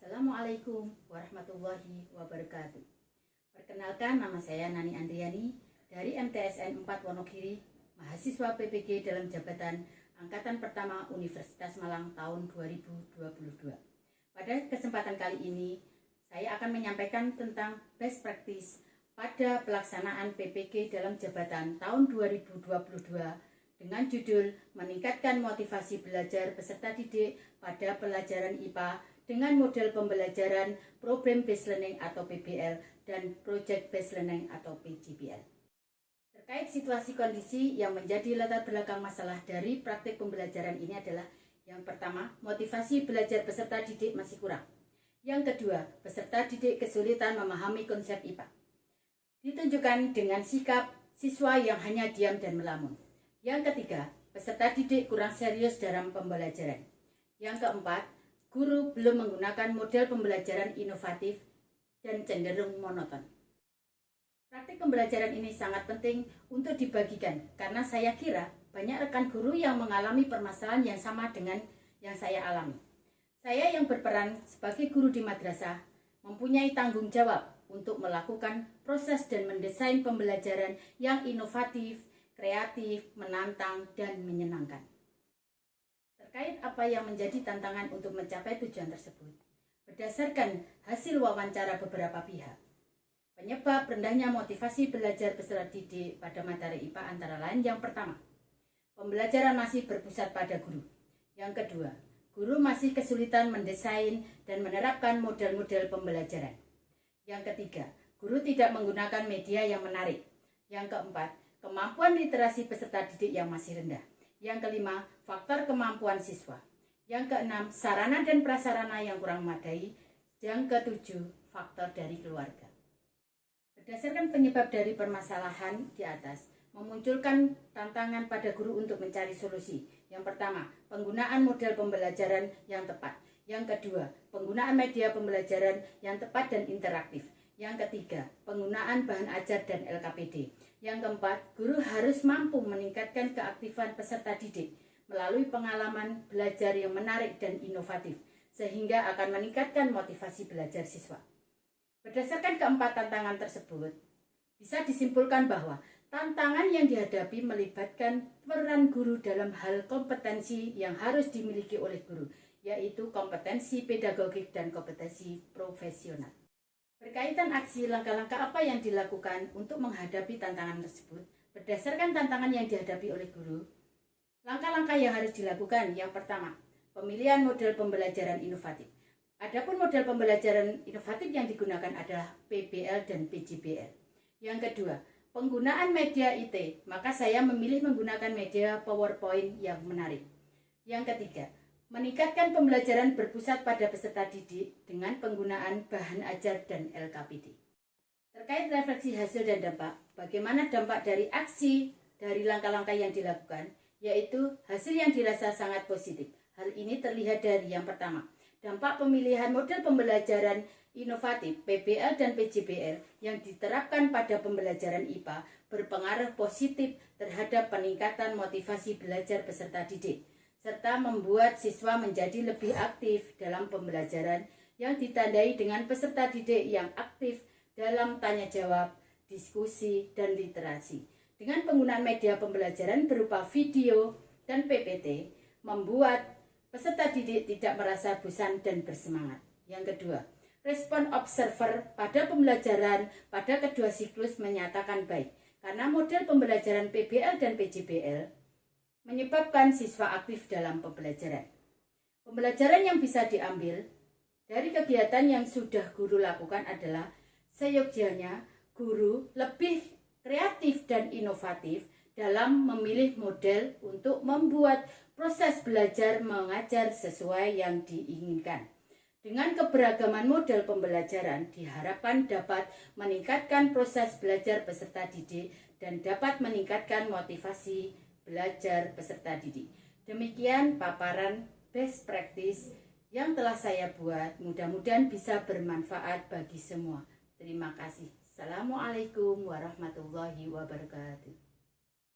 Assalamualaikum warahmatullahi wabarakatuh. Perkenalkan, nama saya Nani Andriani dari MTSN 4 Wonogiri, mahasiswa PPG dalam jabatan Angkatan Pertama Universitas Malang tahun 2022. Pada kesempatan kali ini, saya akan menyampaikan tentang best practice pada pelaksanaan PPG dalam jabatan tahun 2022 dengan judul meningkatkan motivasi belajar peserta didik pada pelajaran IPA dengan model pembelajaran Problem Based Learning atau PBL dan Project Based Learning atau PJBL. Terkait situasi kondisi yang menjadi latar belakang masalah dari praktik pembelajaran ini adalah yang pertama, motivasi belajar peserta didik masih kurang. Yang kedua, peserta didik kesulitan memahami konsep IPA. Ditunjukkan dengan sikap siswa yang hanya diam dan melamun. Yang ketiga, peserta didik kurang serius dalam pembelajaran. Yang keempat, guru belum menggunakan model pembelajaran inovatif dan cenderung monoton. Praktik pembelajaran ini sangat penting untuk dibagikan karena saya kira banyak rekan guru yang mengalami permasalahan yang sama dengan yang saya alami. Saya yang berperan sebagai guru di madrasah mempunyai tanggung jawab untuk melakukan proses dan mendesain pembelajaran yang inovatif, kreatif, menantang, dan menyenangkan. Terkait apa yang menjadi tantangan untuk mencapai tujuan tersebut, berdasarkan hasil wawancara beberapa pihak, penyebab rendahnya motivasi belajar peserta didik pada materi IPA antara lain yang pertama, pembelajaran masih berpusat pada guru. Yang kedua, guru masih kesulitan mendesain dan menerapkan model-model pembelajaran. Yang ketiga, guru tidak menggunakan media yang menarik. Yang keempat, kemampuan literasi peserta didik yang masih rendah. Yang kelima, faktor kemampuan siswa. Yang keenam, sarana dan prasarana yang kurang memadai. Yang ketujuh, faktor dari keluarga. Berdasarkan penyebab dari permasalahan di atas, memunculkan tantangan pada guru untuk mencari solusi. Yang pertama, penggunaan model pembelajaran yang tepat. Yang kedua, penggunaan media pembelajaran yang tepat dan interaktif. Yang ketiga, penggunaan bahan ajar dan LKPD. Yang keempat, guru harus mampu meningkatkan keaktifan peserta didik melalui pengalaman belajar yang menarik dan inovatif, sehingga akan meningkatkan motivasi belajar siswa. Berdasarkan keempat tantangan tersebut, bisa disimpulkan bahwa tantangan yang dihadapi melibatkan peran guru dalam hal kompetensi yang harus dimiliki oleh guru, yaitu kompetensi pedagogik dan kompetensi profesional. Berkaitan aksi langkah-langkah apa yang dilakukan untuk menghadapi tantangan tersebut, berdasarkan tantangan yang dihadapi oleh guru, langkah-langkah yang harus dilakukan yang pertama, pemilihan model pembelajaran inovatif. Adapun model pembelajaran inovatif yang digunakan adalah PBL dan PJBL. Yang kedua, penggunaan media IT, maka saya memilih menggunakan media PowerPoint yang menarik. Yang ketiga, meningkatkan pembelajaran berpusat pada peserta didik dengan penggunaan bahan ajar dan LKPD. Terkait refleksi hasil dan dampak, bagaimana dampak dari aksi dari langkah-langkah yang dilakukan, yaitu hasil yang dirasa sangat positif. Hal ini terlihat dari yang pertama, dampak pemilihan model pembelajaran inovatif PBL dan PJBL yang diterapkan pada pembelajaran IPA berpengaruh positif terhadap peningkatan motivasi belajar peserta didik, serta membuat siswa menjadi lebih aktif dalam pembelajaran yang ditandai dengan peserta didik yang aktif dalam tanya jawab, diskusi, dan literasi. Dengan penggunaan media pembelajaran berupa video dan PPT, membuat peserta didik tidak merasa bosan dan bersemangat. Yang kedua, respon observer pada pembelajaran pada kedua siklus menyatakan baik, karena model pembelajaran PBL dan PJBL menyebabkan siswa aktif dalam pembelajaran. Pembelajaran yang bisa diambil dari kegiatan yang sudah guru lakukan adalah seyogyanya guru lebih kreatif dan inovatif dalam memilih model untuk membuat proses belajar mengajar sesuai yang diinginkan. Dengan keberagaman model pembelajaran diharapkan dapat meningkatkan proses belajar peserta didik dan dapat meningkatkan motivasi belajar peserta didik. Demikian paparan best practice yang telah saya buat. Mudah-mudahan bisa bermanfaat bagi semua. Terima kasih. Assalamualaikum warahmatullahi wabarakatuh.